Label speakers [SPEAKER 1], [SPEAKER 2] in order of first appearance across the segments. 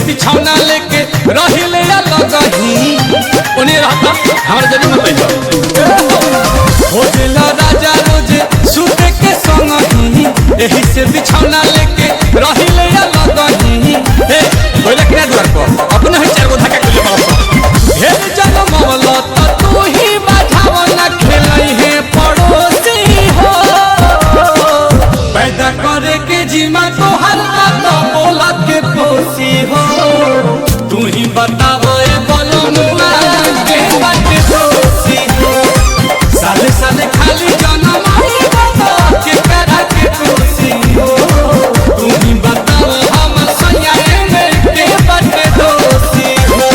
[SPEAKER 1] बिछौना लेके रहिले लगही ओने रहता हमरा जदी मत बैठो हो गेला राजा रोज सुते के संगही एही से बिछौना लेके रहिले लगही हे बोले के द्वार पर अपने ही चार गो धक्का के ले हे जन्म मौला त तू ही बाधावना खेलई है पड़ोसी हो पैदा करे के जीमा तो हल्का तो बोला के पोसी हो तू ही बताओ ए बोलो मुआ के बात दोषी हो साले साले खाली जन्म आई बता के करा के दोषी हो तू ही बताओ हम सयाए में के बात दोषी हो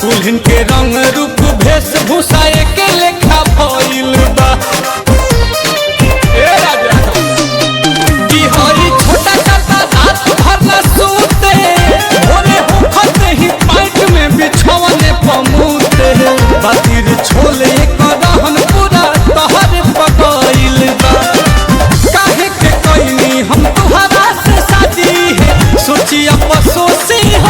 [SPEAKER 1] दुल्हन के रंग